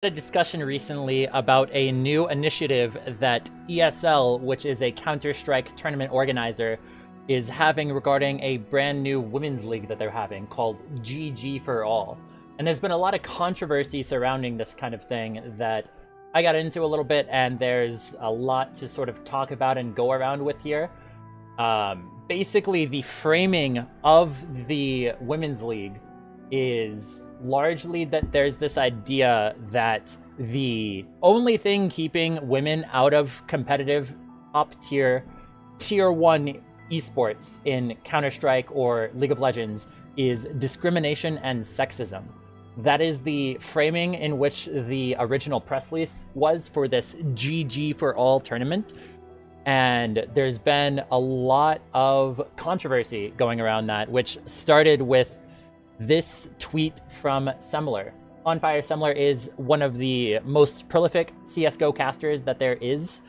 A discussion recently about a new initiative that ESL, which is a Counter-Strike tournament organizer, is having regarding a brand new women's league that they're having called GG for All. And there's been a lot of controversy surrounding this kind of thing that I got into a little bit, and there's a lot to sort of talk about and go around with here. Basically, the framing of the women's league is largely that there's this idea that the only thing keeping women out of competitive top-tier, tier 1 esports in Counter-Strike or League of Legends is discrimination and sexism. That is the framing in which the original press release was for this GG for All tournament. And there's been a lot of controversy going around that, which started with this tweet from Semler. Onfire Semler is one of the most prolific CSGO casters that there is,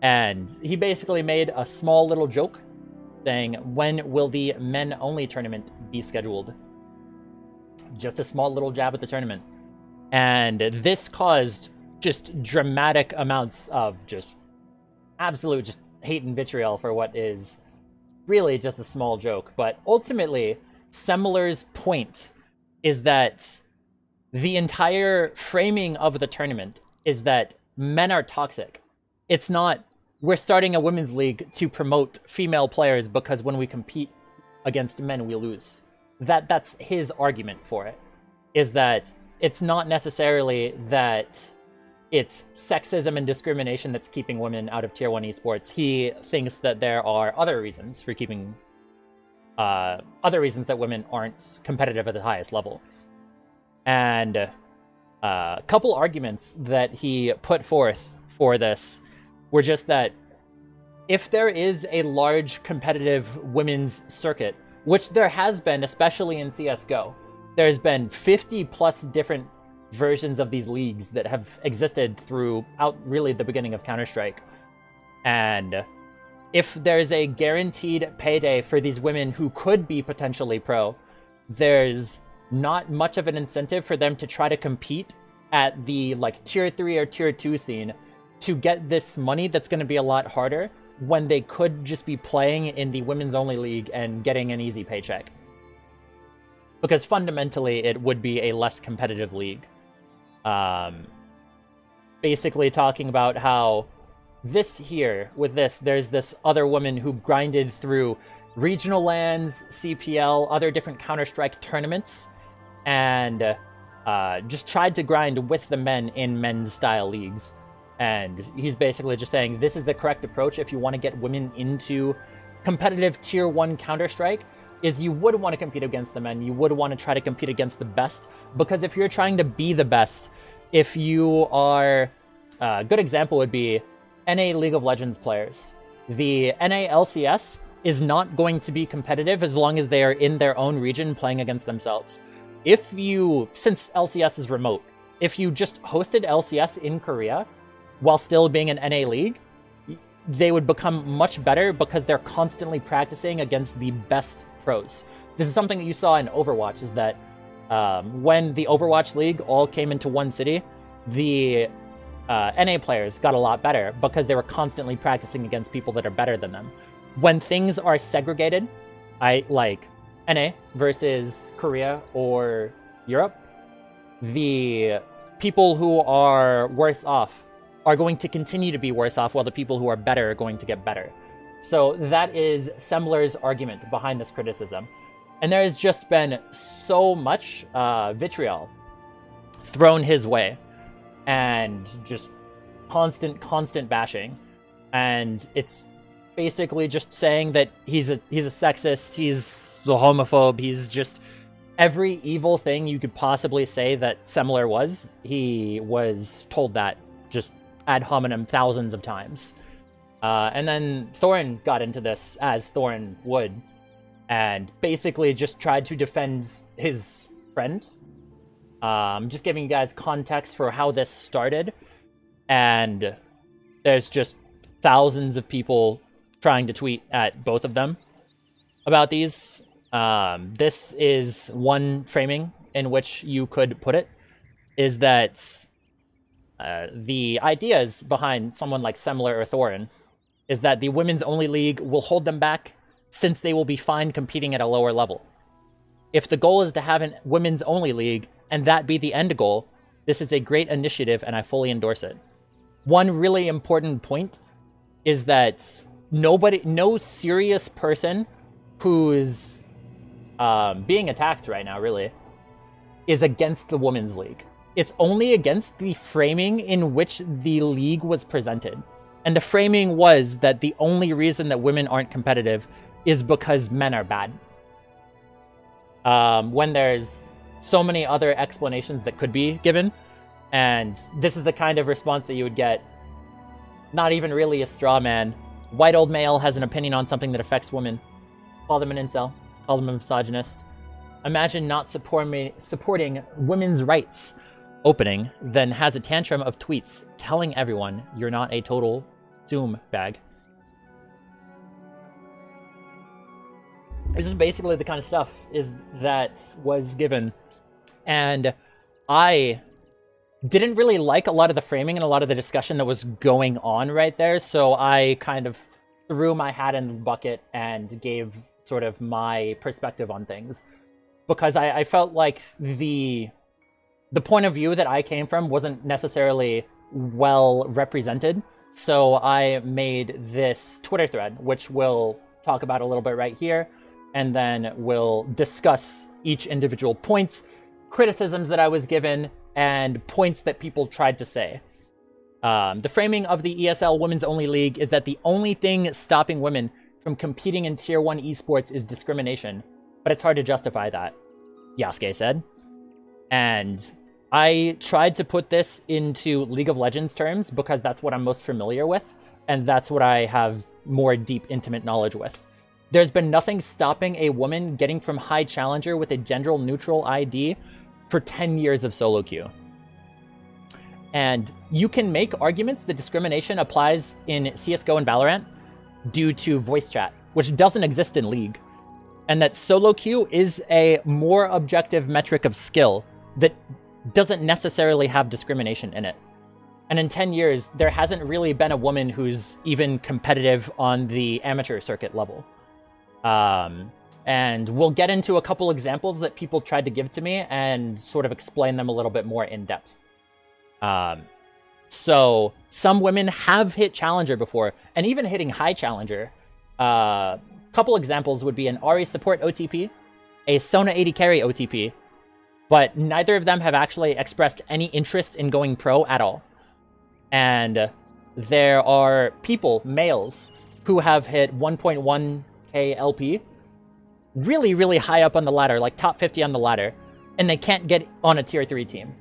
and he basically made a small little joke saying, "When will the men-only tournament be scheduled?" Just a small little jab at the tournament. And this caused just dramatic amounts of just absolute just hate and vitriol for what is really just a small joke. But ultimately, Semler's point is that the entire framing of the tournament is that men are toxic. It's not, we're starting a women's league to promote female players because when we compete against men, we lose. That's his argument for it, is that it's not necessarily that it's sexism and discrimination that's keeping women out of tier 1 esports. He thinks that there are other reasons for keeping other reasons that women aren't competitive at the highest level. And a couple arguments that he put forth for this were just that if there is a large competitive women's circuit, which there has been, especially in CSGO, there's been 50 plus different versions of these leagues that have existed throughout really the beginning of Counter-Strike. And if there's a guaranteed payday for these women who could be potentially pro, there's not much of an incentive for them to try to compete at the tier 3 or tier 2 scene to get this money that's going to be a lot harder when they could just be playing in the women's only league and getting an easy paycheck. Because fundamentally, it would be a less competitive league. Basically talking about how this here, with this, there's this other woman who grinded through regional lands, CPL, other different Counter-Strike tournaments, and just tried to grind with the men in men's style leagues. And he's basically just saying, this is the correct approach if you want to get women into competitive tier 1 Counter-Strike, is you would want to compete against the men, you would want to try to compete against the best, because if you're trying to be the best, if you are, a good example would be NA League of Legends players. The NA LCS is not going to be competitive as long as they are in their own region playing against themselves. If you, since LCS is remote, if you just hosted LCS in Korea while still being an NA league, they would become much better because they're constantly practicing against the best pros. This is something that you saw in Overwatch, is that when the Overwatch League all came into one city, the NA players got a lot better because they were constantly practicing against people that are better than them. When things are segregated, like NA versus Korea or Europe, the people who are worse off are going to continue to be worse off, while the people who are better are going to get better. So that is Semler's argument behind this criticism. And there has just been so much vitriol thrown his way, and just constant bashing. And it's basically just saying that he's a sexist, he's a homophobe, he's just every evil thing you could possibly say that Semler was, he was told that just ad hominem thousands of times. And then Thorin got into this, as Thorin would, and basically just tried to defend his friend. Just giving you guys context for how this started, and there's just thousands of people trying to tweet at both of them about these. This is one framing in which you could put it, is that The ideas behind someone like Semler or Thorin is that the women's only league will hold them back since they will be fine competing at a lower level. If the goal is to have a women's only league and that be the end goal, this is a great initiative and I fully endorse it. One really important point is that no serious person who's being attacked right now, really, is against the women's league. It's only against the framing in which the league was presented. And the framing was that the only reason that women aren't competitive is because men are bad. When there's so many other explanations that could be given, and this is the kind of response that you would get. Not even really a straw man. White old male has an opinion on something that affects women. Call them an incel. Call them a misogynist. Imagine not supporting women's rights opening, then has a tantrum of tweets telling everyone you're not a total Zoom bag. This is basically the kind of stuff that was given. And I didn't really like a lot of the framing and a lot of the discussion that was going on right there, so I kind of threw my hat in the bucket and gave sort of my perspective on things. Because I felt like the point of view that I came from wasn't necessarily well represented, so I made this Twitter thread, which we'll talk about a little bit right here, and then we'll discuss each individual points, criticisms that I was given, and points that people tried to say. The framing of the ESL Women's Only League is that the only thing stopping women from competing in Tier 1 esports is discrimination, but it's hard to justify that, Yasukeh said. And I tried to put this into League of Legends terms because that's what I'm most familiar with, and that's what I have more deep, intimate knowledge with. There's been nothing stopping a woman getting from High Challenger with a gender-neutral ID for 10 years of solo queue. And you can make arguments that discrimination applies in CSGO and Valorant due to voice chat, which doesn't exist in League. And that solo queue is a more objective metric of skill that doesn't necessarily have discrimination in it. And in 10 years, there hasn't really been a woman who's even competitive on the amateur circuit level. And we'll get into a couple examples that people tried to give to me and sort of explain them a little bit more in depth. So some women have hit Challenger before, and even hitting High Challenger. Couple examples would be an Ahri support OTP, a Sona 80 carry OTP, but neither of them have actually expressed any interest in going pro at all. And there are people, males, who have hit 1.1k LP, really, really high up on the ladder, like top 50 on the ladder, and they can't get on a tier 3 team.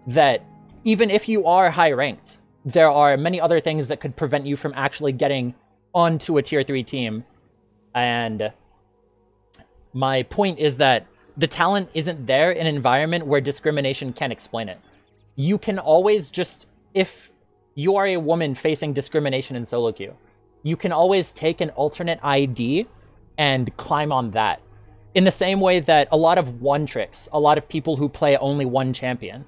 That even if you are high ranked, there are many other things that could prevent you from actually getting onto a tier 3 team. And my point is that the talent isn't there in an environment where discrimination can explain it. You can always just, if you are a woman facing discrimination in solo queue, you can always take an alternate ID and climb on that. In the same way that a lot of one tricks, a lot of people who play only one champion,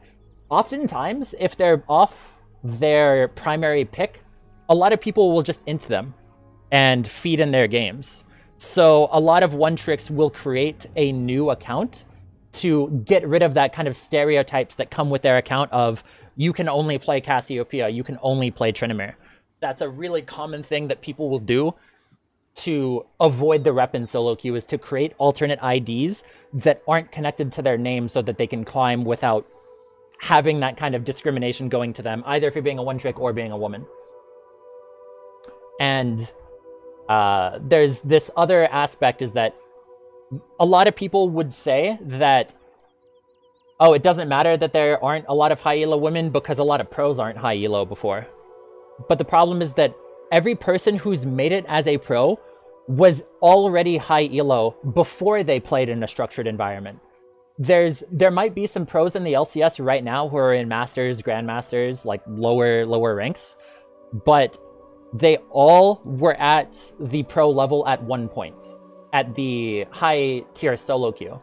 oftentimes, if they're off their primary pick, a lot of people will just int them and feed in their games. So a lot of one tricks will create a new account to get rid of that kind of stereotypes that come with their account of, you can only play Cassiopeia, you can only play Tryndamere. That's a really common thing that people will do to avoid the rep in solo queue, is to create alternate IDs that aren't connected to their name so that they can climb without having that kind of discrimination going to them, either if you're being a one trick or being a woman. And there's this other aspect, is that a lot of people would say that, oh, it doesn't matter that there aren't a lot of high elo women because a lot of pros aren't high elo before. But the problem is that every person who's made it as a pro was already high elo before they played in a structured environment. There might be some pros in the LCS right now who are in Masters, Grandmasters, like lower ranks, but they all were at the pro level at one point, at the high tier solo queue.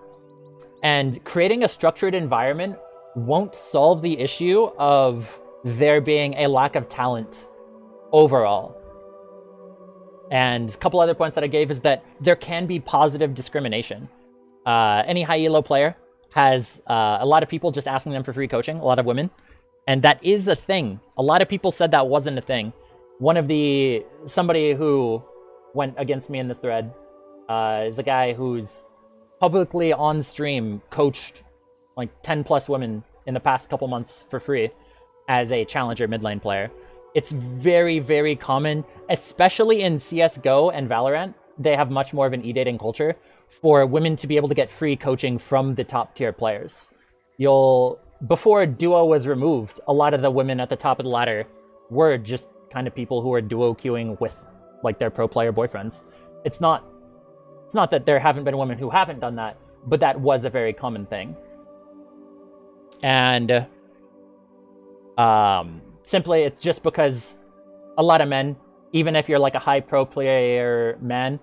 And creating a structured environment won't solve the issue of there being a lack of talent overall. And a couple other points that I gave is that there can be positive discrimination. Any high elo player has a lot of people just asking them for free coaching, a lot of women. And that is a thing. A lot of people said that wasn't a thing. Somebody who went against me in this thread is a guy who's publicly on stream coached like 10 plus women in the past couple months for free as a challenger mid lane player. It's very, very common, especially in CSGO and Valorant. They have much more of an e-dating culture for women to be able to get free coaching from the top tier players. Before duo was removed, a lot of the women at the top of the ladder were just kind of people who are duo queuing with like their pro player boyfriends. It's not that there haven't been women who haven't done that, but that was a very common thing. And simply, it's just because a lot of men, even if you're like a high pro player man,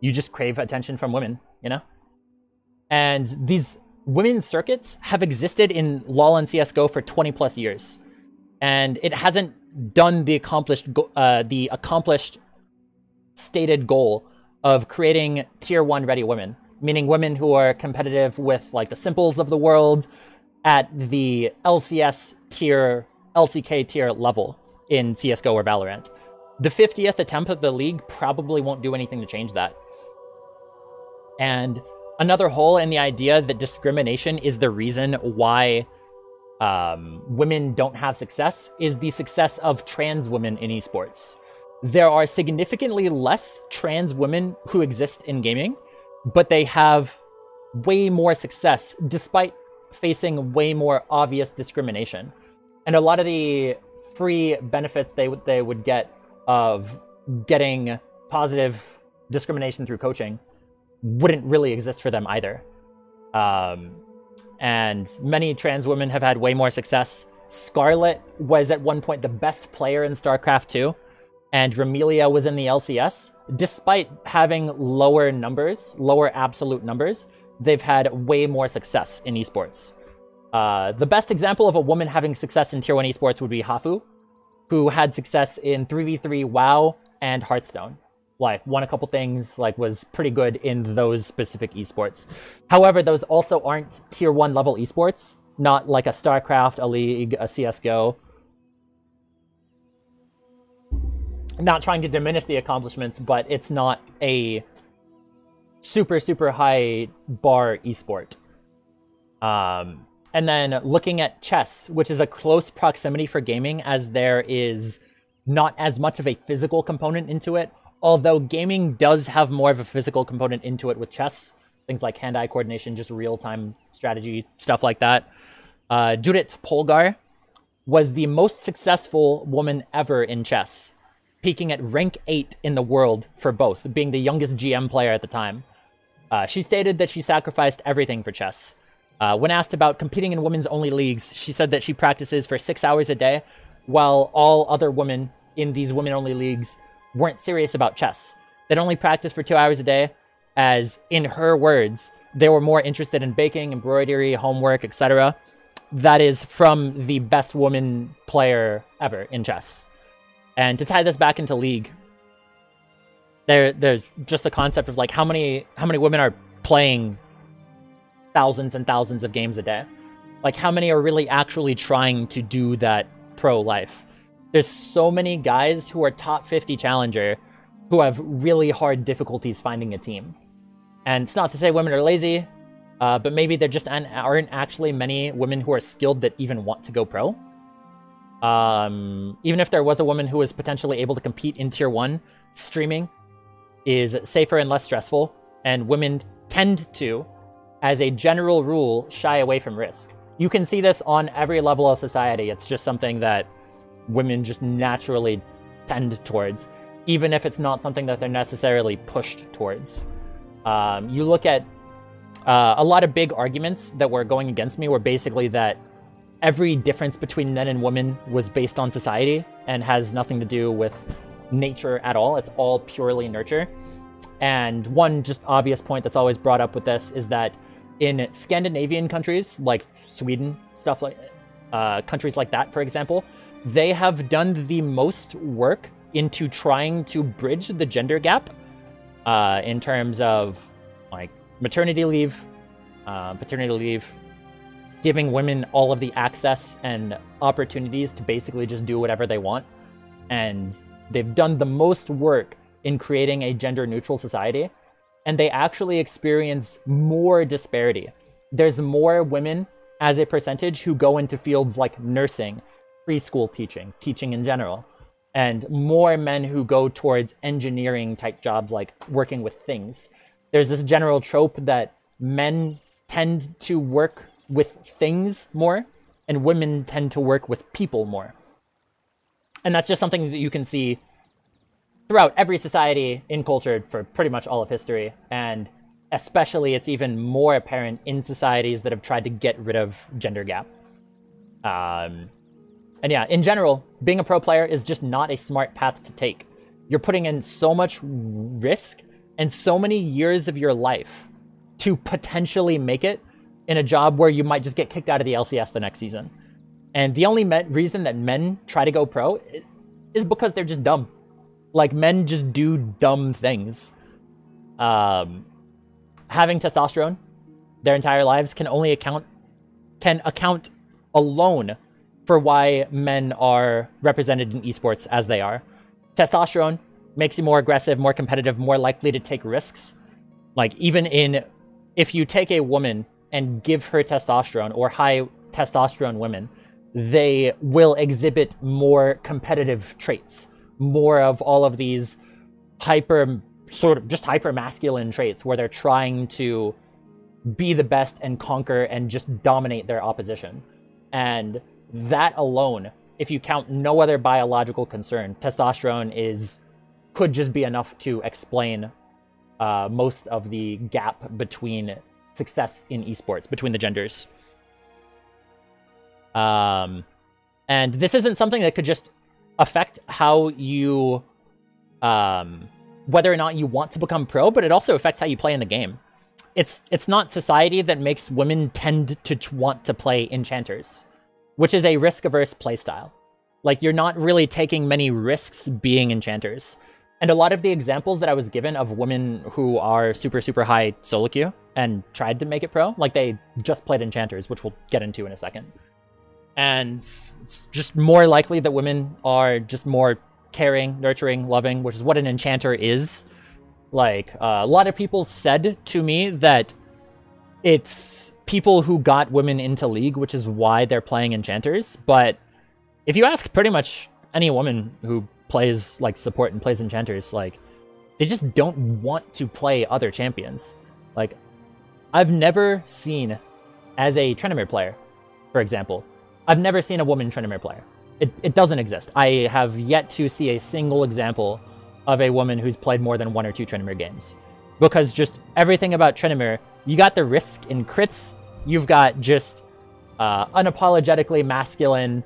you just crave attention from women, you know? And these women's circuits have existed in LoL and CSGO for 20 plus years. And it hasn't done the accomplished stated goal of creating tier 1 ready women, meaning women who are competitive with like the Simples of the world at the LCS tier, LCK tier level in CSGO or Valorant. The 50th attempt of the league probably won't do anything to change that. And another hole in the idea that discrimination is the reason why women don't have success is the success of trans women in esports. There are significantly less trans women who exist in gaming, but they have way more success despite facing way more obvious discrimination. And a lot of the free benefits they would get of getting positive discrimination through coaching wouldn't really exist for them either. And many trans women have had way more success. Scarlet was at one point the best player in StarCraft 2, and Ramelia was in the LCS. Despite having lower absolute numbers, they've had way more success in esports. The best example of a woman having success in Tier 1 esports would be Hafu, who had success in 3v3 WoW and Hearthstone. Like, won a couple things, like, was pretty good in those specific esports. However, those also aren't Tier 1 level esports, not like a StarCraft, a League, a CSGO. Not trying to diminish the accomplishments, but it's not a super, super high bar esport. And then looking at chess, which is a close proximity for gaming, as there is not as much of a physical component into it, although gaming does have more of a physical component into it with chess. Things like hand-eye coordination, just real-time strategy, stuff like that. Judith Polgar was the most successful woman ever in chess, peaking at rank 8 in the world for both, being the youngest GM player at the time. She stated that she sacrificed everything for chess. When asked about competing in women's-only leagues, she said that she practices for 6 hours a day, while all other women in these women-only leagues weren't serious about chess. They'd only practice for 2 hours a day, as, in her words, they were more interested in baking, embroidery, homework, etc. That is from the best woman player ever in chess. And to tie this back into League, there's just the concept of like how many women are playing thousands and thousands of games a day. Like, how many are really actually trying to do that pro life? There's so many guys who are top 50 challenger who have really hard difficulties finding a team. And it's not to say women are lazy, but maybe there just aren't actually many women who are skilled that even want to go pro. Even if there was a woman who was potentially able to compete in Tier 1, streaming is safer and less stressful, and women tend to, as a general rule, shy away from risk. You can see this on every level of society. It's just something that women just naturally tend towards, even if it's not something that they're necessarily pushed towards. You look at a lot of big arguments that were going against me were basically that every difference between men and women was based on society and has nothing to do with nature at all. It's all purely nurture. And one just obvious point that's always brought up with this is that in Scandinavian countries like Sweden, stuff like countries like that, for example, they have done the most work into trying to bridge the gender gap in terms of like maternity leave, paternity leave, giving women all of the access and opportunities to basically just do whatever they want. And they've done the most work in creating a gender-neutral society, and they actually experience more disparity. There's more women as a percentage who go into fields like nursing, preschool teaching, teaching in general, and more men who go towards engineering-type jobs like working with things. There's this general trope that men tend to work with things more, and women tend to work with people more. And that's just something that you can see throughout every society in culture for pretty much all of history. And especially it's even more apparent in societies that have tried to get rid of gender gap. And yeah, in general, being a pro player is just not a smart path to take. You're putting in so much risk and so many years of your life to potentially make it in a job where you might just get kicked out of the LCS the next season. And the only reason that men try to go pro is because they're just dumb. Like, men just do dumb things. Having testosterone their entire lives can account alone for why men are represented in esports as they are. Testosterone makes you more aggressive, more competitive, more likely to take risks. Like, if you take a woman and give her testosterone, or high testosterone women, they will exhibit more competitive traits, more of all of these hyper masculine traits where they're trying to be the best and conquer and just dominate their opposition. And that alone, if you count no other biological concern, testosterone could just be enough to explain most of the gap between success in esports, between the genders. And this isn't something that could just affect how you, whether or not you want to become pro, but it also affects how you play in the game. It's not society that makes women tend to want to play enchanters, which is a risk-averse playstyle. Like, you're not really taking many risks being enchanters. And a lot of the examples that I was given of women who are super, super high solo queue and tried to make it pro, like, they just played enchanters, which we'll get into in a second. And it's just more likely that women are just more caring, nurturing, loving, which is what an enchanter is. Like, a lot of people said to me that it's people who got women into League, which is why they're playing enchanters. But if you ask pretty much any woman who plays like support and plays enchanters, like, they just don't want to play other champions. Like, I've never seen, as a Tryndamere player, for example, I've never seen a woman Tryndamere player. It doesn't exist. I have yet to see a single example of a woman who's played more than 1 or 2 Tryndamere games. Because just everything about Tryndamere, you got the risk in crits, you've got just unapologetically masculine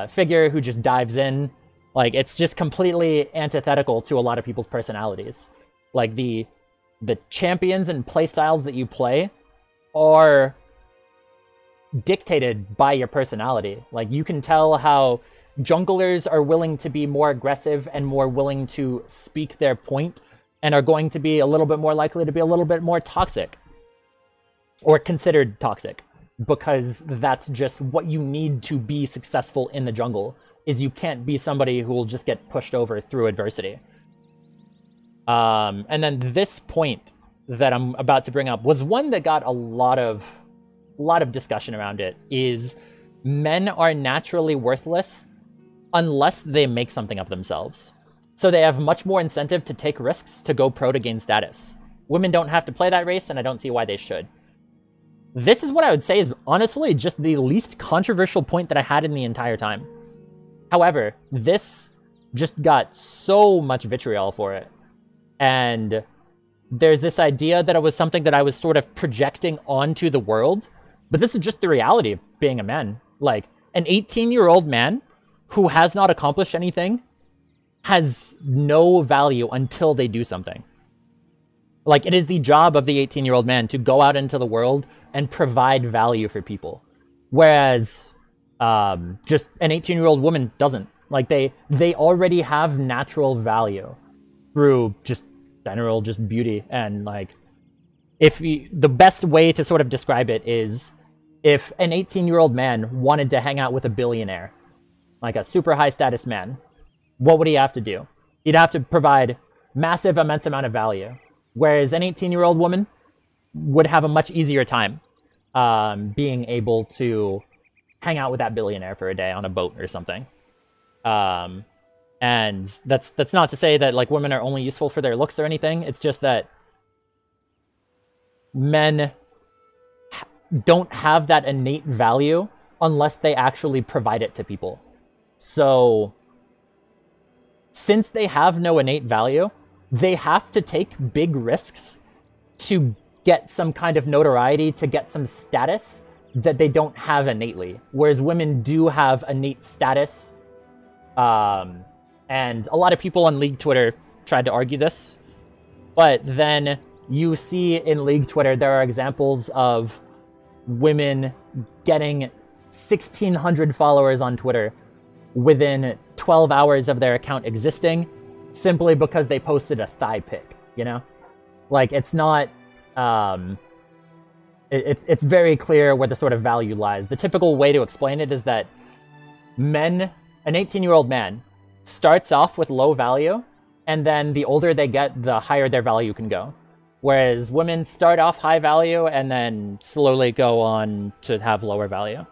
figure who just dives in. Like, it's just completely antithetical to a lot of people's personalities. Like, the champions and playstyles that you play are dictated by your personality. Like, you can tell how junglers are willing to be more aggressive and more willing to speak their point and are going to be a little bit more likely to be a little bit more toxic or considered toxic, because that's just what you need to be successful in the jungle. Is you can't be somebody who will just get pushed over through adversity. And then this point that I'm about to bring up was one that got a lot of discussion around it, is men are naturally worthless unless they make something of themselves. So they have much more incentive to take risks to go pro to gain status. Women don't have to play that race, and I don't see why they should. This is what I would say is honestly just the least controversial point that I had in the entire time. However, this just got so much vitriol for it. And there's this idea that it was something that I was sort of projecting onto the world. But this is just the reality of being a man. Like, an 18-year-old man who has not accomplished anything has no value until they do something. Like, it is the job of the 18-year-old man to go out into the world and provide value for people. Whereas Just an 18-year-old woman doesn't. Like, they already have natural value through just general just beauty. And like, the best way to sort of describe it is if an 18-year-old man wanted to hang out with a billionaire, like a super high status man, what would he have to do? He'd have to provide massive, immense amount of value. Whereas an 18-year-old woman would have a much easier time being able to hang out with that billionaire for a day on a boat or something. And that's not to say that like women are only useful for their looks or anything. It's just that men don't have that innate value unless they actually provide it to people. So since they have no innate value, they have to take big risks to get some kind of notoriety, to get some status that they don't have innately. Whereas women do have innate status. And a lot of people on League Twitter tried to argue this. But then you see in League Twitter, there are examples of women getting 1,600 followers on Twitter within 12 hours of their account existing, simply because they posted a thigh pic, you know? Like, it's not... It's very clear where the sort of value lies. The typical way to explain it is that an 18-year-old man starts off with low value, and then the older they get, the higher their value can go. Whereas women start off high value and then slowly go on to have lower value.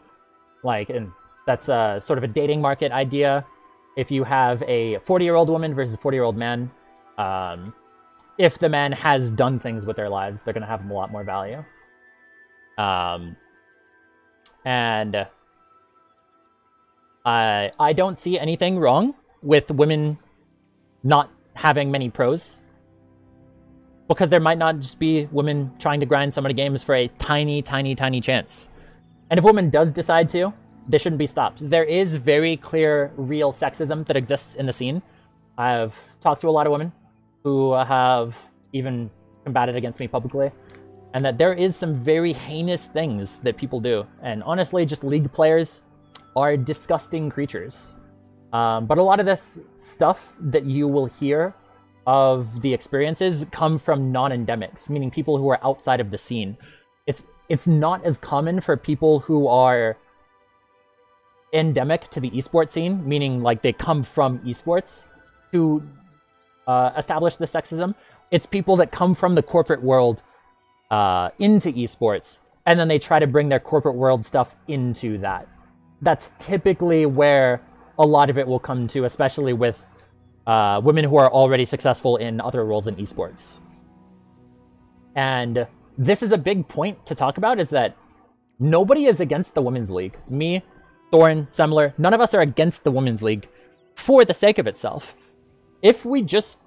Like, and that's a sort of a dating market idea. If you have a 40-year-old woman versus a 40-year-old man, if the man has done things with their lives, they're going to have a lot more value. And I don't see anything wrong with women not having many pros, because there might not just be women trying to grind so many games for a tiny, tiny, tiny chance. And if a woman does decide to, they shouldn't be stopped. There is very clear, real sexism that exists in the scene. I've talked to a lot of women who have even combated against me publicly, and that there is some very heinous things that people do. And honestly, just League players are disgusting creatures. But a lot of this stuff that you will hear of the experiences come from non-endemics, meaning people who are outside of the scene. It's not as common for people who are endemic to the esports scene, meaning like they come from esports, to establish the sexism. It's people that come from the corporate world into esports, and then they try to bring their corporate world stuff into that. That's typically where a lot of it will come to, especially with women who are already successful in other roles in esports. And this is a big point to talk about, is that nobody is against the Women's League. Me, Thorin, Semler, none of us are against the Women's League for the sake of itself. If we just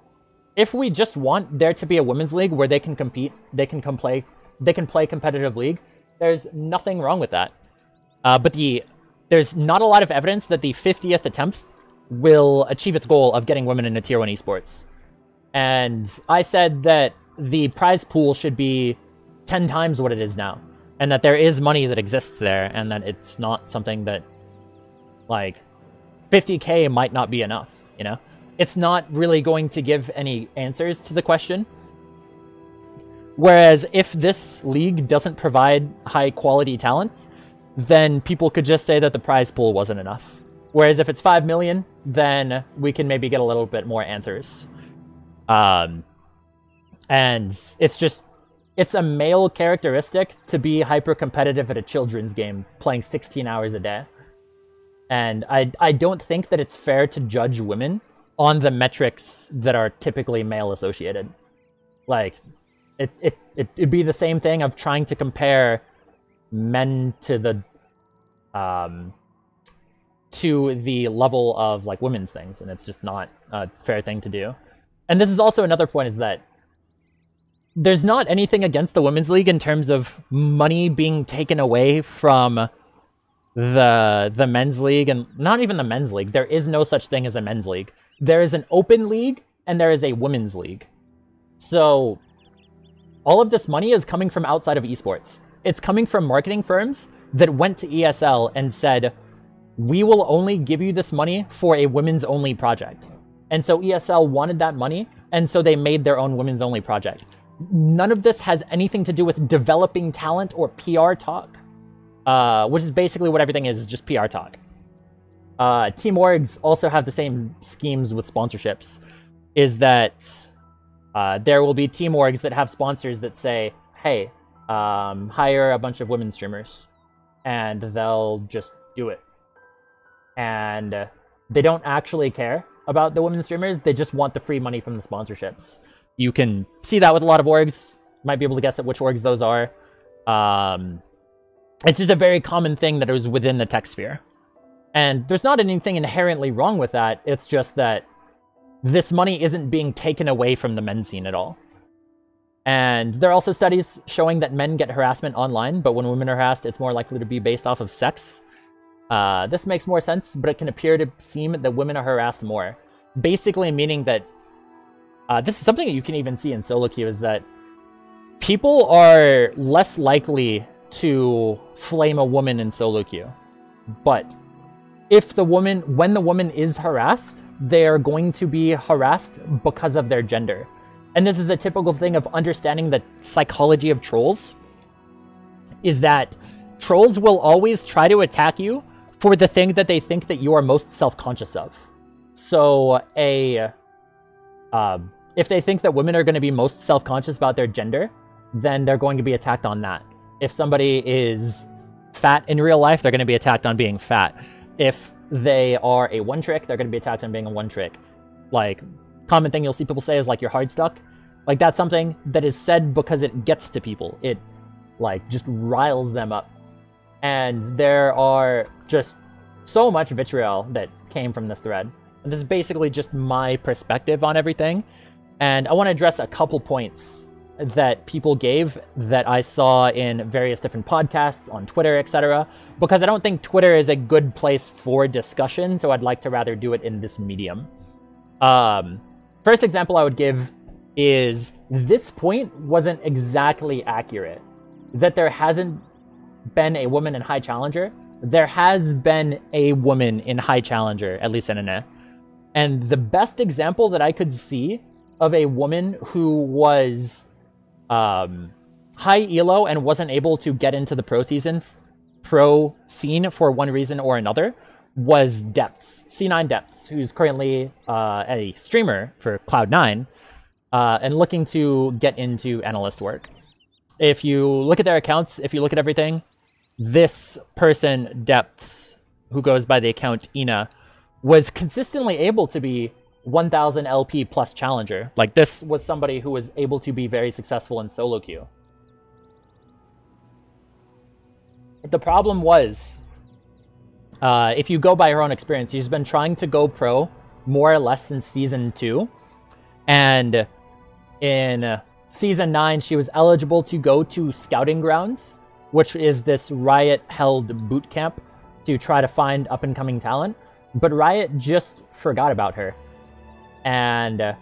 want there to be a Women's League where they can compete, they can play competitive League, there's nothing wrong with that. But there's not a lot of evidence that the 50th attempt will achieve its goal of getting women into Tier 1 esports. And I said that the prize pool should be 10 times what it is now, and that there is money that exists there, and that it's not something that, like, 50K might not be enough, you know? It's not really going to give any answers to the question. Whereas if this league doesn't provide high-quality talent, then people could just say that the prize pool wasn't enough. Whereas if it's 5 million, then we can maybe get a little bit more answers. And it's a male characteristic to be hyper-competitive at a children's game, playing 16 hours a day. And I don't think that it's fair to judge women on the metrics that are typically male-associated. Like, it'd be the same thing of trying to compare men to the level of, like, women's things, and it's just not a fair thing to do. And this is also another point, is that there's not anything against the Women's League in terms of money being taken away from the men's league, and not even the men's league. There is no such thing as a men's league. There is an open league, and there is a women's league. So all of this money is coming from outside of esports. It's coming from marketing firms that went to ESL and said, we will only give you this money for a women's only project. And so ESL wanted that money, and so they made their own women's only project. None of this has anything to do with developing talent or PR talk, which is basically what everything is just PR talk. Team orgs also have the same schemes with sponsorships, is that there will be team orgs that have sponsors that say, hey, hire a bunch of women streamers, and they'll just do it. And they don't actually care about the women streamers, they just want the free money from the sponsorships. You can see that with a lot of orgs. Might be able to guess at which orgs those are. It's just a very common thing that is within the tech sphere. And there's not anything inherently wrong with that. It's just that this money isn't being taken away from the men's scene at all. And there are also studies showing that men get harassment online, but when women are harassed, it's more likely to be based off of sex. This makes more sense, but it can appear to seem that women are harassed more. Basically meaning that this is something that you can even see in solo queue, is that people are less likely to flame a woman in solo queue. But if the woman, when the woman is harassed, they are going to be harassed because of their gender. And this is a typical thing of understanding the psychology of trolls, is that trolls will always try to attack you for the thing that they think that you are most self-conscious of. So if they think that women are going to be most self-conscious about their gender, then they're going to be attacked on that. If somebody is fat in real life, they're going to be attacked on being fat. If they are a one-trick, they're going to be attacked on being a one-trick. Like, common thing you'll see people say is, like, you're hard stuck. Like, that's something that is said because it gets to people. It, like, just riles them up. And there are just so much vitriol that came from this thread. And this is basically just my perspective on everything. And I want to address a couple points that people gave that I saw in various different podcasts, on Twitter, etc. Because I don't think Twitter is a good place for discussion, so I'd like to rather do it in this medium. First example I would give is this point wasn't exactly accurate. That there hasn't been a woman in High Challenger. There has been a woman in High Challenger, at least in NA. And the best example that I could see of a woman who was high elo and wasn't able to get into the pro scene for one reason or another was Depths, C9 Depths, who's currently a streamer for Cloud9 and looking to get into analyst work. If you look at their accounts, if you look at everything, this person, Depths, who goes by the account Ina, was consistently able to be 1000 LP plus challenger. Like, this was somebody who was able to be very successful in solo queue. The problem was, if you go by her own experience, she's been trying to go pro more or less since Season 2. And in Season 9, she was eligible to go to Scouting Grounds, which is this Riot-held boot camp to try to find up-and-coming talent. But Riot just forgot about her. And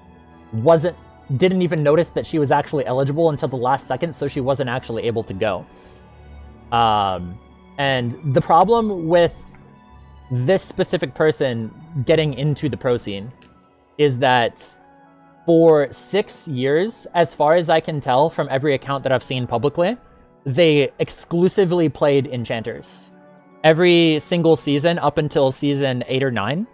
didn't even notice that she was actually eligible until the last second, so she wasn't actually able to go. And the problem with this specific person getting into the pro scene is that for 6 years, as far as I can tell from every account that I've seen publicly, they exclusively played enchanters. Every single season up until season 8 or 9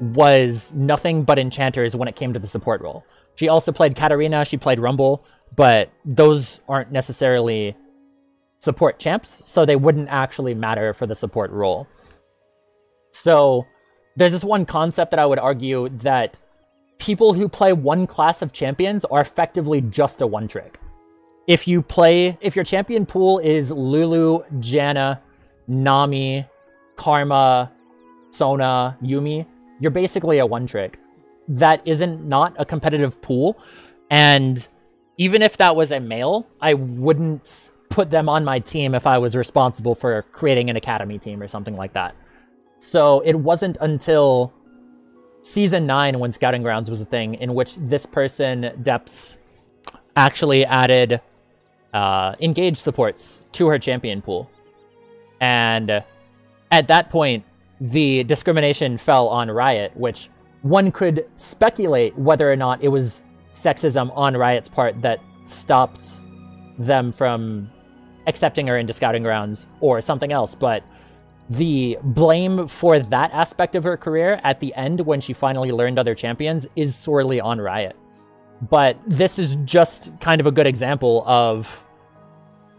was nothing but enchanters when it came to the support role. She also played Katarina, she played Rumble, but those aren't necessarily support champs, so they wouldn't actually matter for the support role. So there's this one concept that I would argue that people who play one class of champions are effectively just a one-trick. If your champion pool is Lulu, Janna, Nami, Karma, Sona, Yumi, you're basically a one-trick. That isn't not a competitive pool, and even if that was a male, I wouldn't put them on my team if I was responsible for creating an academy team or something like that. So it wasn't until Season 9 when Scouting Grounds was a thing in which this person, Depths, actually added engage supports to her champion pool. And at that point, the discrimination fell on Riot, which one could speculate whether or not it was sexism on Riot's part that stopped them from accepting her into scouting grounds or something else, but the blame for that aspect of her career at the end when she finally learned other champions is sorely on Riot. But this is just kind of a good example of,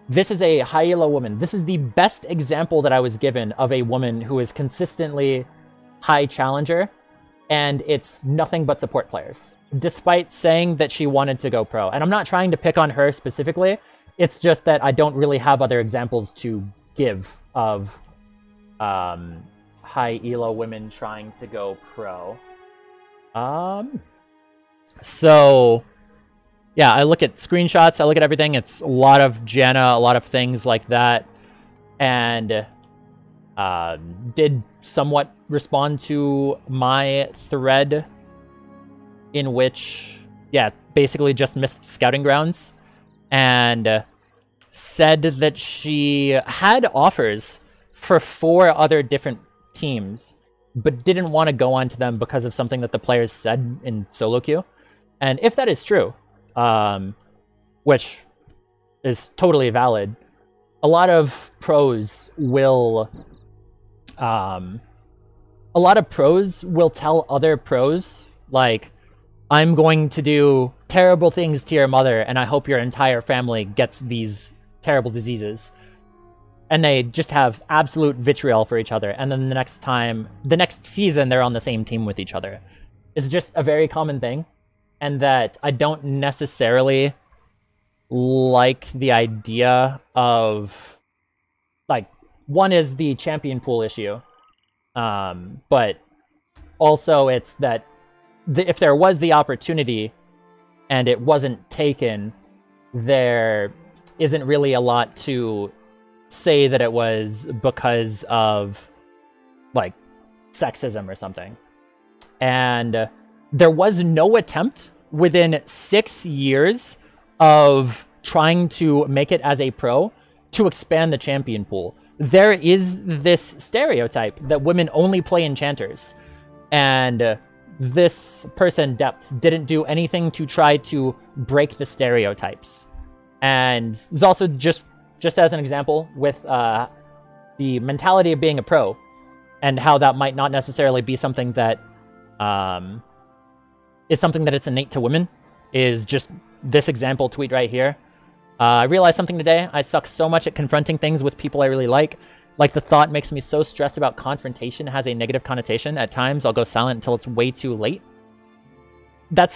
this is a high elo woman. This is the best example that I was given of a woman who is consistently high challenger, and it's nothing but support players, despite saying that she wanted to go pro. And I'm not trying to pick on her specifically, it's just that I don't really have other examples to give of high elo women trying to go pro. So yeah, I look at screenshots, I look at everything. It's a lot of Janna, a lot of things like that, and did somewhat respond to my thread in which, yeah, basically just missed scouting grounds, and said that she had offers for 4 other different teams, but didn't want to go on to them because of something that the players said in solo queue. And if that is true, which is totally valid, a lot of pros will tell other pros, like, I'm going to do terrible things to your mother, and I hope your entire family gets these terrible diseases. And they just have absolute vitriol for each other. And then the next season, they're on the same team with each other. It's just a very common thing. And that I don't necessarily like the idea of, like, one is the champion pool issue. But also it's that if there was the opportunity and it wasn't taken, there isn't really a lot to say that it was because of, like, sexism or something. And there was no attempt within 6 years of trying to make it as a pro to expand the champion pool. There is this stereotype that women only play enchanters, and this person, Depth, didn't do anything to try to break the stereotypes. And there's also just as an example with the mentality of being a pro and how that might not necessarily be something that is something that it's innate to women, is just this example tweet right here. I realized something today. I suck so much at confronting things with people I really like. Like, the thought makes me so stressed about confrontation has a negative connotation. At times, I'll go silent until it's way too late. That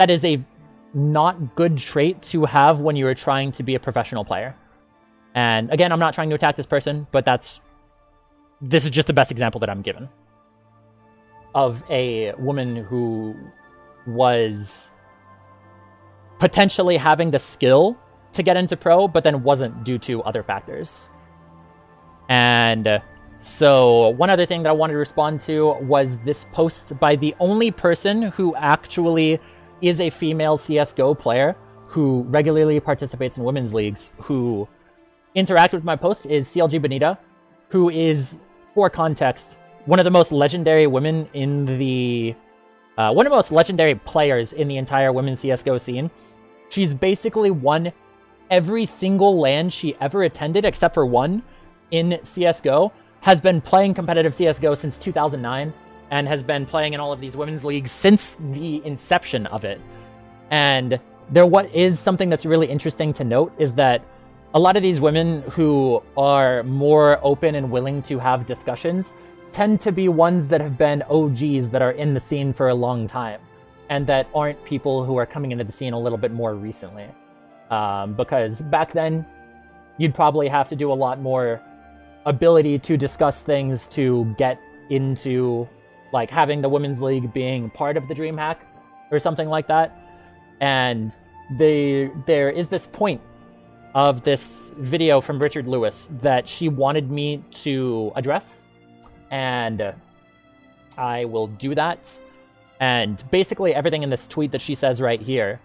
is a not good trait to have when you are trying to be a professional player. And again, I'm not trying to attack this person, but this is just the best example that I'm given of a woman who was potentially having the skill to get into pro, but then wasn't due to other factors. And so one other thing that I wanted to respond to was this post by the only person who actually is a female CSGO player who regularly participates in women's leagues, who interacted with my post, is CLG bENITA, who is, for context, one of the most legendary women in the one of the most legendary players in the entire women's CSGO scene. She's basically won every single LAN she ever attended, except for one, in CSGO, has been playing competitive CSGO since 2009, and has been playing in all of these women's leagues since the inception of it. And what is something that's really interesting to note is that a lot of these women who are more open and willing to have discussions tend to be ones that have been OGs that are in the scene for a long time, and that aren't people who are coming into the scene a little bit more recently. Because back then, you'd probably have to do a lot more ability to discuss things to get into, like, having the women's league being part of the DreamHack or something like that. And there is this point of this video from Richard Lewis that she wanted me to address, and I will do that. And basically everything in this tweet that she says right here,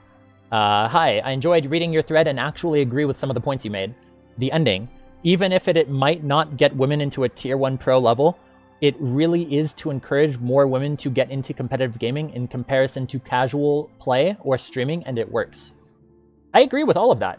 hi, I enjoyed reading your thread and actually agree with some of the points you made. The ending, even if it might not get women into a tier 1 pro level, it really is to encourage more women to get into competitive gaming in comparison to casual play or streaming, and it works. I agree with all of that.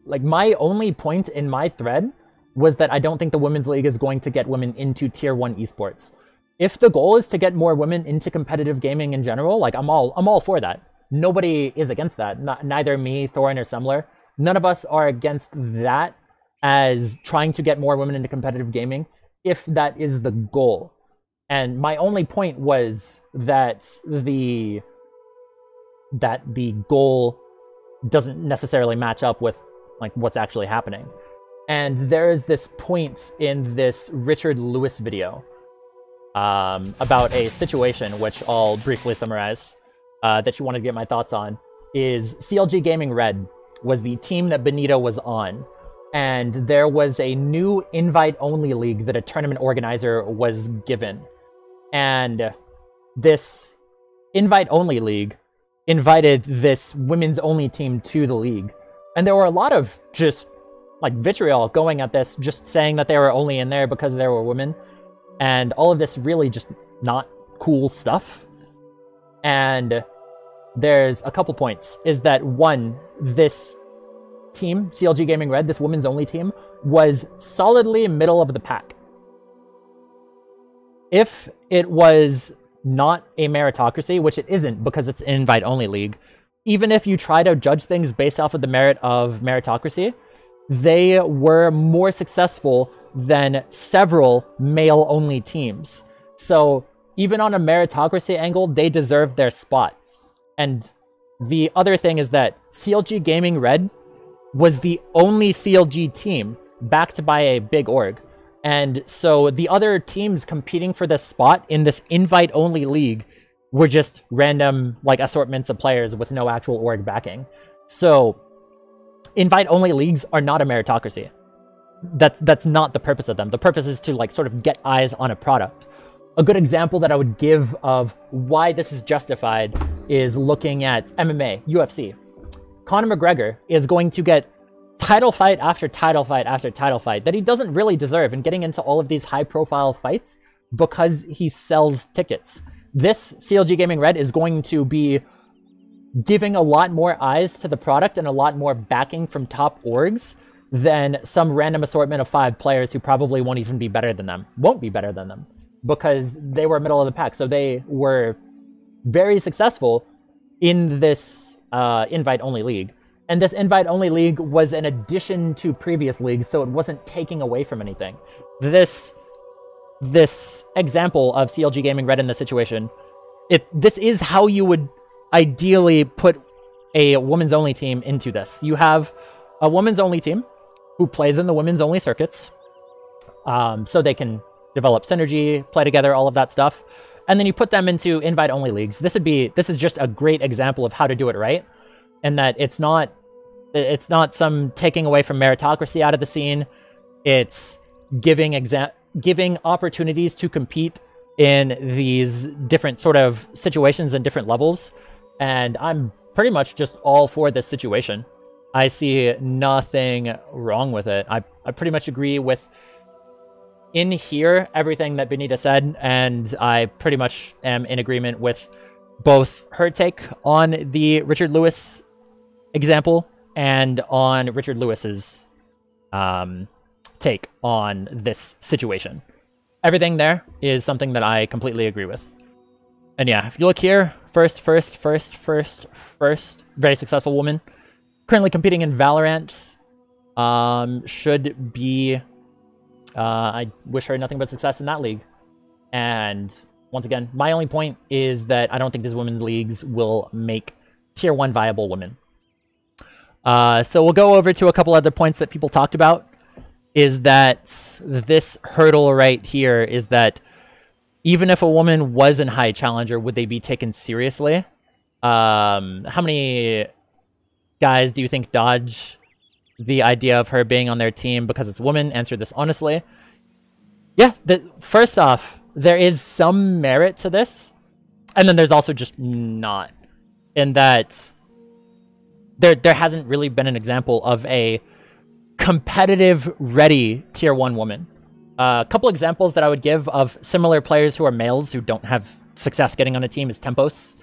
Like, my only point in my thread was that I don't think the Women's League is going to get women into Tier 1 esports. If the goal is to get more women into competitive gaming in general, like, I'm all for that. Nobody is against that. Neither me, Thorin, or Semler. None of us are against that as trying to get more women into competitive gaming, if that is the goal. And my only point was that the goal doesn't necessarily match up with like what's actually happening. And there is this point in this Richard Lewis video about a situation, which I'll briefly summarize, that you want to get my thoughts on, is CLG Gaming Red was the team that bENITA was on. And there was a new invite-only league that a tournament organizer was given. And this invite-only league invited this women's-only team to the league. And there were a lot of just, like, vitriol going at this, just saying that they were only in there because there were women. And all of this really just not cool stuff. And there's a couple points. Is that, one, this team, CLG Gaming Red, this women's only team, was solidly middle of the pack. If it was not a meritocracy, which it isn't because it's an invite-only league, even if you try to judge things based off of the merit of meritocracy, they were more successful than several male-only teams. So even on a meritocracy angle, they deserve their spot. And the other thing is that CLG Gaming Red was the only CLG team backed by a big org. And so the other teams competing for this spot in this invite-only league were just random, like, assortments of players with no actual org backing. So invite-only leagues are not a meritocracy. That's not the purpose of them. The purpose is to, like, sort of get eyes on a product. A good example that I would give of why this is justified is looking at MMA, UFC. Conor McGregor is going to get title fight after title fight after title fight that he doesn't really deserve, and getting into all of these high-profile fights because he sells tickets. This CLG Gaming Red is going to be giving a lot more eyes to the product and a lot more backing from top orgs than some random assortment of 5 players who probably won't even be better than them. Won't be better than them because they were middle of the pack. So they were very successful in this invite-only league. And this invite-only league was an addition to previous leagues, so it wasn't taking away from anything. This example of CLG Gaming Red in this situation, this is how you would ideally put a women's-only team into this. You have a women's-only team who plays in the women's-only circuits, so they can develop synergy, play together, all of that stuff. And then you put them into invite-only leagues. This is just a great example of how to do it right, and that it's not some taking away from meritocracy out of the scene. It's giving opportunities to compete in these different sort of situations and different levels. And I'm pretty much just all for this situation. I see nothing wrong with it. I pretty much agree with, in here, everything that bENITA said, and I pretty much am in agreement with both her take on the Richard Lewis example and on Richard Lewis's take on this situation. Everything there is something that I completely agree with. And yeah, if you look here, first, very successful woman, currently competing in Valorant, should be, I wish her nothing but success in that league. And once again, my only point is that I don't think these women's leagues will make Tier 1 viable women. So we'll go over to a couple other points that people talked about, is that this hurdle right here is that even if a woman was in high challenger, would they be taken seriously? How many guys do you think dodge the idea of her being on their team because it's a woman? Answer this honestly. Yeah, first off, there is some merit to this, and then there's also just not, in that there hasn't really been an example of a competitive ready Tier 1 woman. A couple examples that I would give of similar players who are males who don't have success getting on a team is Tempos,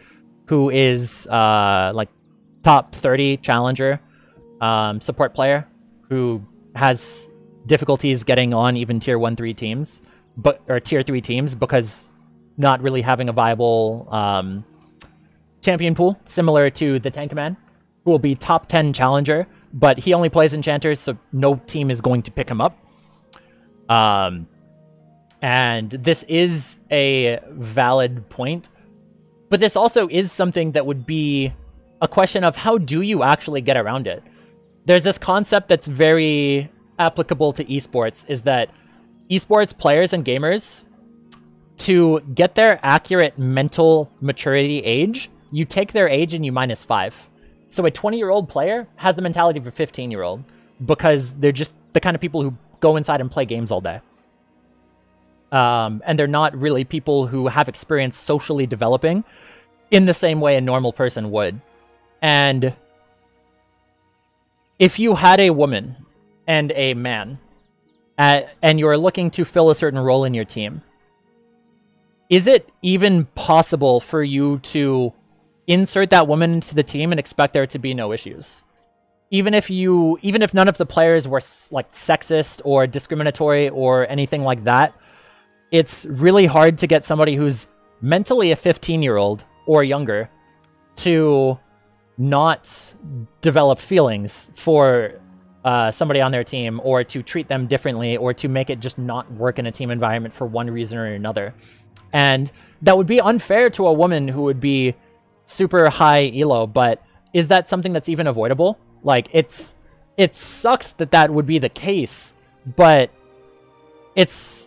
who is like top 30 challenger support player who has difficulties getting on even tier 1-3 teams, or tier 3 teams, because not really having a viable champion pool, similar to the Tank Man, who will be top 10 challenger, but he only plays enchanters, so no team is going to pick him up. And this is a valid point, but this also is something that would be a question of how do you actually get around it? There's this concept that's very applicable to esports, is that esports players and gamers, to get their accurate mental maturity age, you take their age and you -5. So a 20-year-old player has the mentality of a 15-year-old because they're just the kind of people who go inside and play games all day. And they're not really people who have experience socially developing in the same way a normal person would. And if you had a woman and a man, and you're looking to fill a certain role in your team, is it even possible for you to insert that woman into the team and expect there to be no issues? Even if none of the players were like sexist or discriminatory or anything like that, it's really hard to get somebody who's mentally a 15-year-old or younger to not develop feelings for somebody on their team, or to treat them differently, or to make it just not work in a team environment for one reason or another. And that would be unfair to a woman who would be super high elo, but is that something that's even avoidable? Like, it sucks that that would be the case, but it's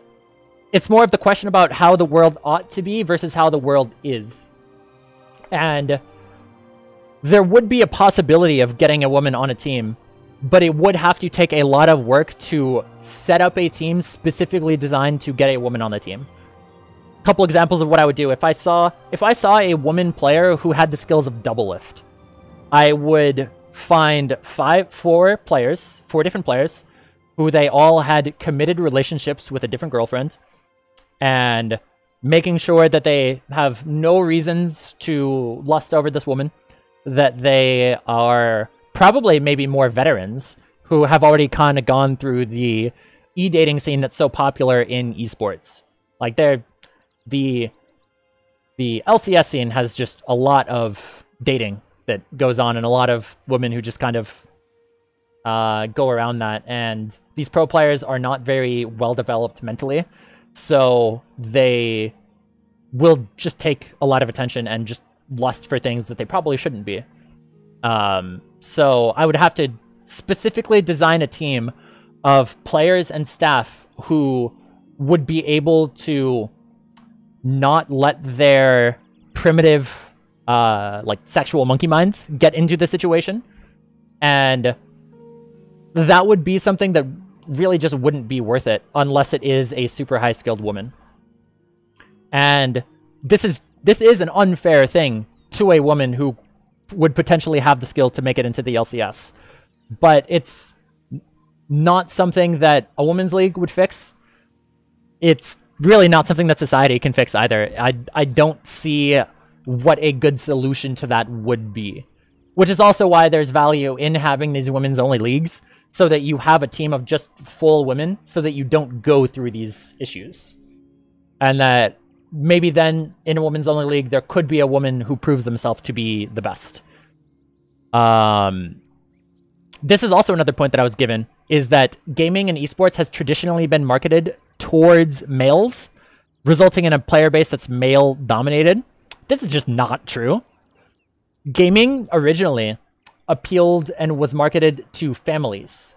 more of the question about how the world ought to be versus how the world is. And there would be a possibility of getting a woman on a team, but it would have to take a lot of work to set up a team specifically designed to get a woman on the team. A couple examples of what I would do. If I saw a woman player who had the skills of double lift, I would find four different players who they all had committed relationships with a different girlfriend, and making sure that they have no reasons to lust over this woman, that they are probably maybe more veterans who have already kind of gone through the e-dating scene that's so popular in esports. Like, the LCS scene has just a lot of dating that goes on, and a lot of women who just kind of go around that. And these pro players are not very well developed mentally, so they will just take a lot of attention and just lust for things that they probably shouldn't be. So I would have to specifically design a team of players and staff who would be able to not let their primitive, like, sexual monkey minds get into the situation. And that would be something that really just wouldn't be worth it unless it is a super high-skilled woman. And this is an unfair thing to a woman who would potentially have the skill to make it into the LCS. But it's not something that a women's league would fix. It's really not something that society can fix either. I don't see what a good solution to that would be. Which is also why there's value in having these women's only leagues, so that you have a team of just full women, so that you don't go through these issues. And that maybe then in a women's only league, there could be a woman who proves themselves to be the best. This is also another point that I was given, is that gaming and esports has traditionally been marketed towards males, resulting in a player base that's male dominated. This is just not true. Gaming originally appealed and was marketed to families.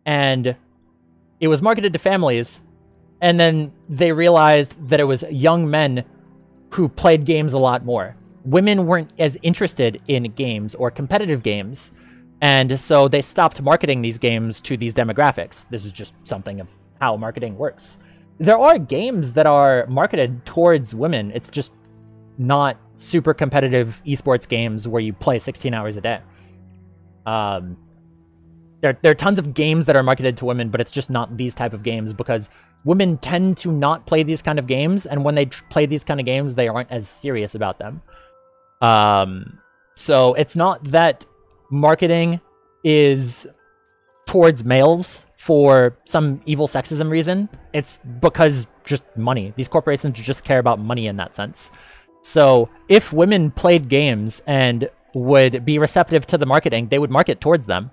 And it was marketed to families, and then they realized that it was young men who played games a lot more. Women weren't as interested in games or competitive games, and so they stopped marketing these games to these demographics. This is just something of how marketing works. There are games that are marketed towards women. It's just not super competitive esports games where you play 16 hours a day. There are tons of games that are marketed to women, but it's just not these type of games, because women tend to not play these kind of games, and when they play these kind of games, they aren't as serious about them. So it's not that marketing is towards males for some evil sexism reason. It's because just money. These corporations just care about money in that sense. So if women played games and would be receptive to the marketing, they would market towards them.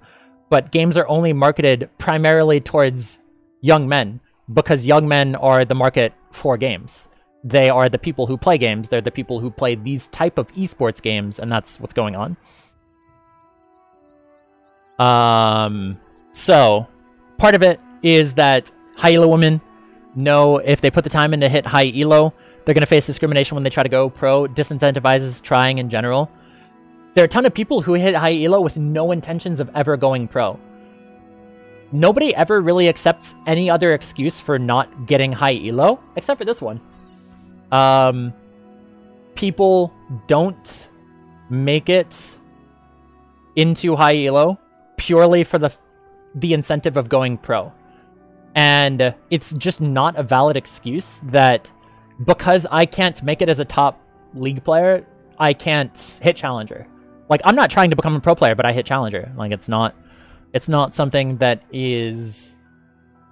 But games are only marketed primarily towards young men, because young men are the market for games. They are the people who play games. They're the people who play these type of esports games, and that's what's going on. So part of it is that high elo women know if they put the time in to hit high elo, they're going to face discrimination when they try to go pro. Disincentivizes trying in general. There are a ton of people who hit high elo with no intentions of ever going pro. Nobody ever really accepts any other excuse for not getting high elo, except for this one. People don't make it into high elo purely for the incentive of going pro. And it's just not a valid excuse that because I can't make it as a top league player, I can't hit challenger. Like, I'm not trying to become a pro player, but I hit challenger. Like, it's not something that is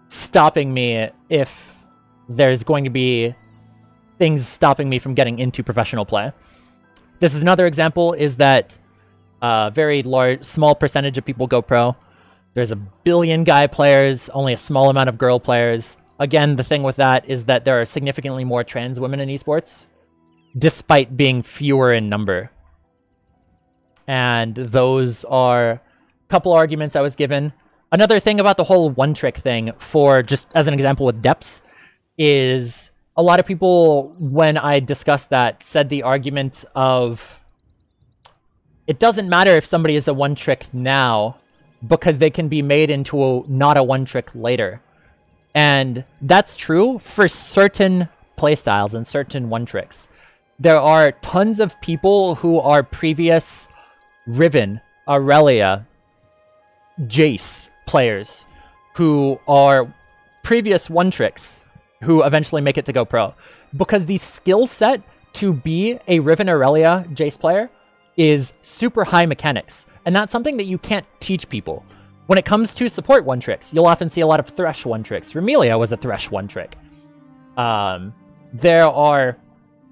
stopping me if there's going to be things stopping me from getting into professional play. This is another example, is that a very small percentage of people go pro. There's 1 billion guy players, only a small amount of girl players. Again, the thing with that is that there are significantly more trans women in esports, despite being fewer in number. And those are a couple arguments I was given. Another thing about the whole one-trick thing, for just as an example with depths, is a lot of people, when I discussed that, said the argument of it doesn't matter if somebody is a one-trick now, because they can be made into not a one-trick later. And that's true for certain playstyles and certain one-tricks. There are tons of people who are previous Riven, Aurelia, Jace players who are previous one-tricks who eventually make it to go pro. Because the skill set to be a Riven, Aurelia, Jace player is super high mechanics. And that's something that you can't teach people. When it comes to support one-tricks, you'll often see a lot of Thresh one-tricks. Remelia was a Thresh one-trick. There are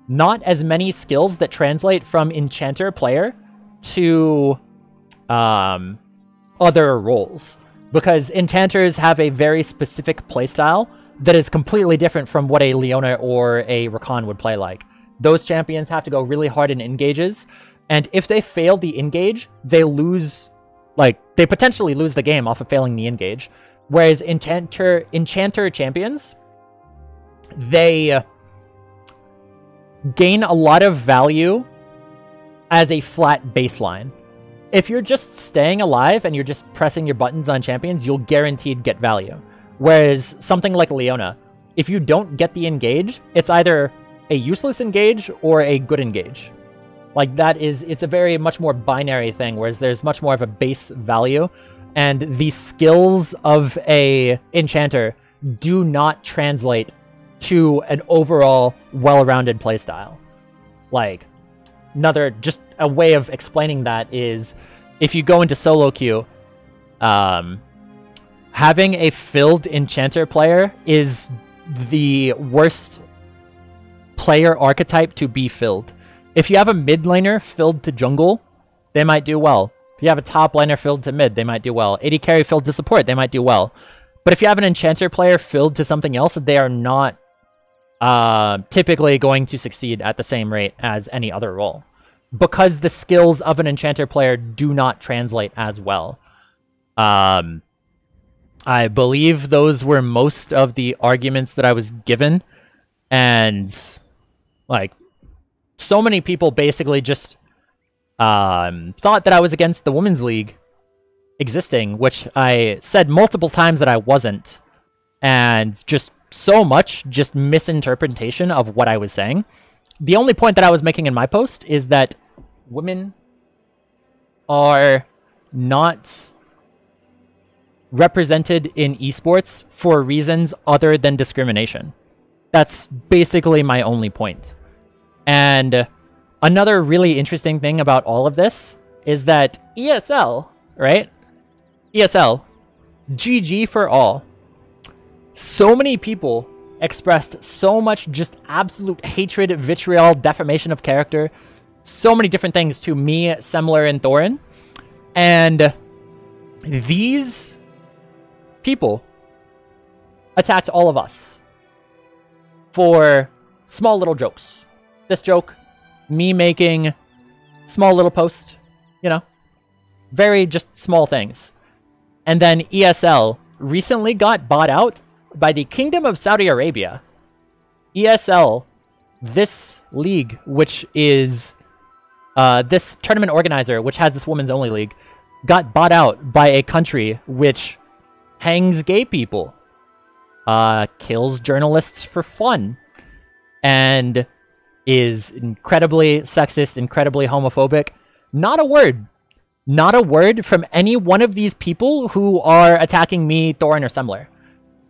not as many skills that translate from Enchanter player to other roles. Because Enchanters have a very specific playstyle that is completely different from what a Leona or a Rakan would play like. Those champions have to go really hard in engages, and if they fail the engage, they lose, like, they potentially lose the game off of failing the engage. Whereas Enchanter champions, they gain a lot of value as a flat baseline. If you're just staying alive and you're just pressing your buttons on champions, you'll guaranteed get value. Whereas something like Leona, if you don't get the engage, it's either a useless engage or a good engage. Like, it's a very much more binary thing, whereas there's much more of a base value, and the skills of a Enchanter do not translate to an overall well-rounded playstyle. Like, just a way of explaining that is, if you go into solo queue, having a filled Enchanter player is the worst player archetype to be filled. If you have a mid laner filled to jungle, they might do well. If you have a top laner filled to mid, they might do well. AD carry filled to support, they might do well. But if you have an Enchanter player filled to something else, they are not typically going to succeed at the same rate as any other role. Because the skills of an Enchanter player do not translate as well. I believe those were most of the arguments that I was given. And, like, so many people basically just thought that I was against the Women's League existing, which I said multiple times that I wasn't. And just so much just misinterpretation of what I was saying. The only point that I was making in my post is that women are not represented in esports for reasons other than discrimination. That's basically my only point. And another really interesting thing about all of this is that ESL, right? ESL, GG for all. So many people expressed so much just absolute hatred, vitriol, defamation of character, so many different things to me, Semler, and Thorin. And these people attacked all of us for small little jokes. This joke, me making small little post, you know, very just small things. And then ESL recently got bought out by the Kingdom of Saudi Arabia. ESL, this league, which is this tournament organizer, which has this women's only league, got bought out by a country which hangs gay people, kills journalists for fun, and is incredibly sexist, incredibly homophobic. Not a word from any one of these people who are attacking me, Thorin, or Semler.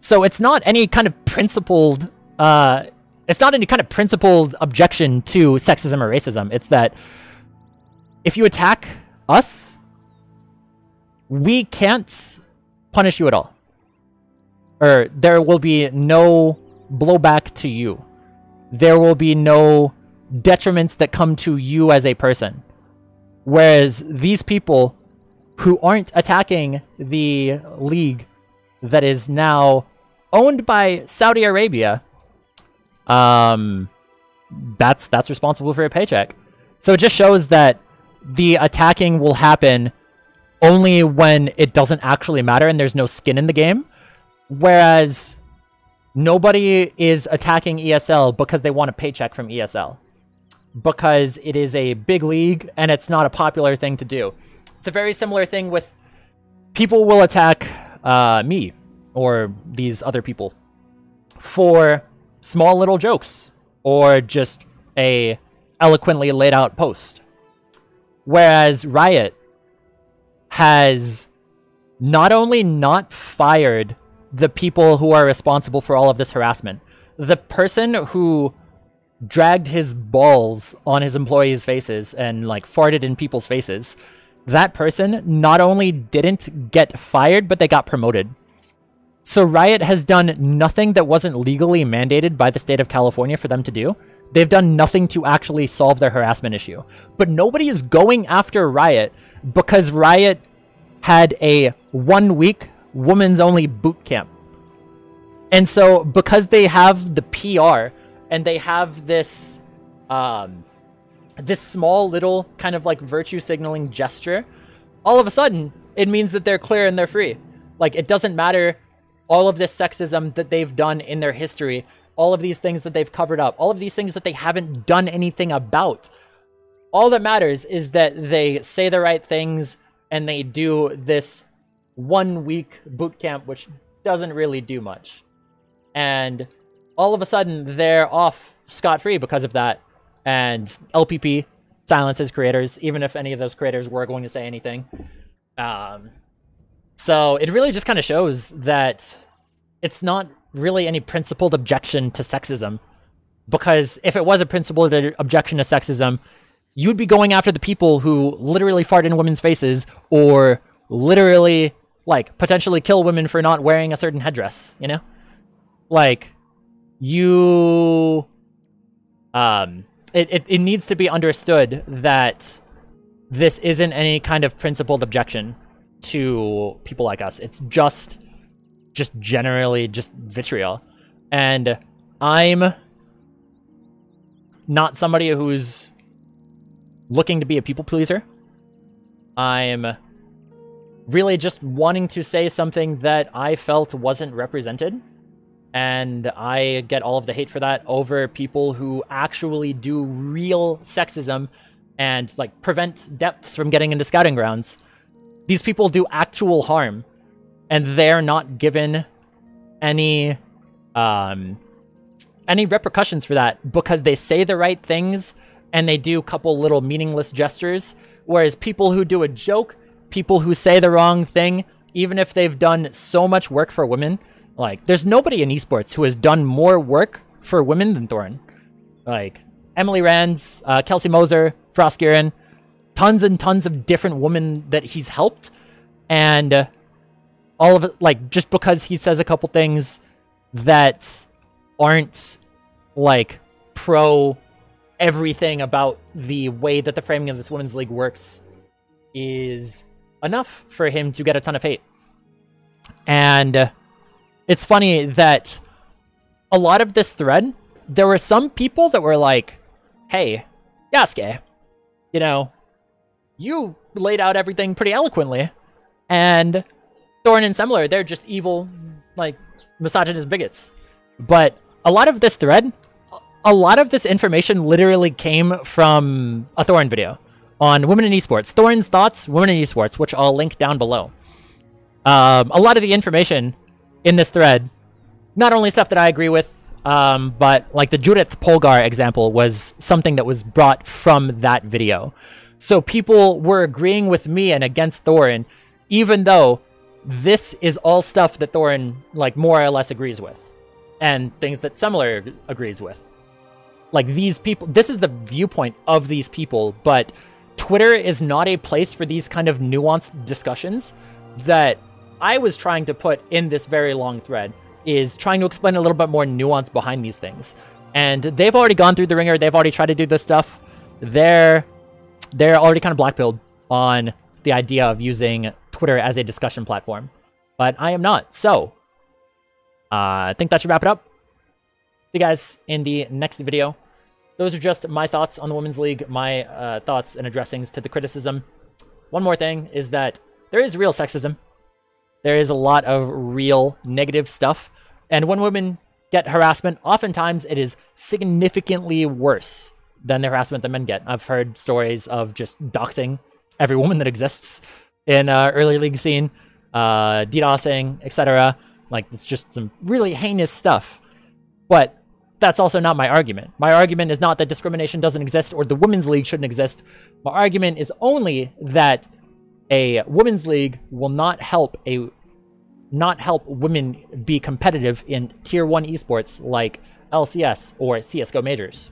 So it's not any kind of principled, objection to sexism or racism. It's that if you attack us, we can't punish you at all. Or there will be no blowback to you. There will be no detriments that come to you as a person. Whereas these people who aren't attacking the league that is now owned by Saudi Arabia, that's responsible for a paycheck. So it just shows that the attacking will happen only when it doesn't actually matter and there's no skin in the game. Whereas nobody is attacking ESL because they want a paycheck from ESL. Because it is a big league and it's not a popular thing to do. It's a very similar thing with people will attack me or these other people for small little jokes or just a eloquently laid out post. Whereas Riot has not only not fired the people who are responsible for all of this harassment, the person who dragged his balls on his employees' faces and like farted in people's faces, that person not only didn't get fired, but they got promoted. So Riot has done nothing that wasn't legally mandated by the state of California for them to do. They've done nothing to actually solve their harassment issue. But nobody is going after Riot because Riot had a 1-week women's only boot camp. And so because they have the PR and they have this this small little kind of like virtue signaling gesture, all of a sudden it means that they're clear and they're free. Like, it doesn't matter all of this sexism that they've done in their history, all of these things that they've covered up, all of these things that they haven't done anything about. All that matters is that they say the right things and they do this 1-week boot camp, which doesn't really do much. And all of a sudden they're off scot-free because of that. And LPP silences creators, even if any of those creators were going to say anything. So it really just kind of shows that it's not really any principled objection to sexism. Because if it was a principled objection to sexism, you'd be going after the people who literally fart in women's faces or literally, like, potentially kill women for not wearing a certain headdress, you know? Like, you... It needs to be understood that this isn't any kind of principled objection to people like us. It's just generally just vitriol. And I'm not somebody who's looking to be a people pleaser. I'm really just wanting to say something that I felt wasn't represented. And I get all of the hate for that over people who actually do real sexism and, like, prevent depths from getting into scouting grounds. These people do actual harm, and they're not given any repercussions for that because they say the right things and they do a couple little meaningless gestures, whereas people who do a joke, people who say the wrong thing, even if they've done so much work for women, like, there's nobody in esports who has done more work for women than Thorin. Like, Emily Rands, Kelsey Moser, Frostgiren, tons and tons of different women that he's helped. And all of it, like, just because he says a couple things that aren't, like, pro everything about the way that the framing of this women's league works is enough for him to get a ton of hate. And it's funny that a lot of this thread, there were some people that were like, hey, Yasukeh, you know, you laid out everything pretty eloquently, and Thorin and Semler, they're just evil, like, misogynist bigots. But a lot of this thread, a lot of this information literally came from a Thorin video on women in esports. Thorin's thoughts, women in esports, which I'll link down below. A lot of the information in this thread, not only stuff that I agree with, but like the Judith Polgar example was something that was brought from that video. So people were agreeing with me and against Thorin, even though this is all stuff that Thorin, like, more or less agrees with, and things that Semler agrees with. Like, these people, this is the viewpoint of these people, but Twitter is not a place for these kind of nuanced discussions that I was trying to put in this very long thread, is trying to explain a little bit more nuance behind these things. And they've already gone through the ringer, they've already tried to do this stuff. They're already kind of black-pilled on the idea of using Twitter as a discussion platform. But I am not, so I think that should wrap it up. See you guys in the next video. Those are just my thoughts on the Women's League, my thoughts and addressings to the criticism. One more thing is that there is real sexism. There is a lot of real negative stuff. And when women get harassment, oftentimes it is significantly worse than the harassment that men get. I've heard stories of just doxing every woman that exists in early league scene, DDoSing, etc. Like, it's just some really heinous stuff. But that's also not my argument. My argument is not that discrimination doesn't exist or the women's league shouldn't exist. My argument is only that a women's league will not help women be competitive in tier 1 esports like LCS or CSGO majors.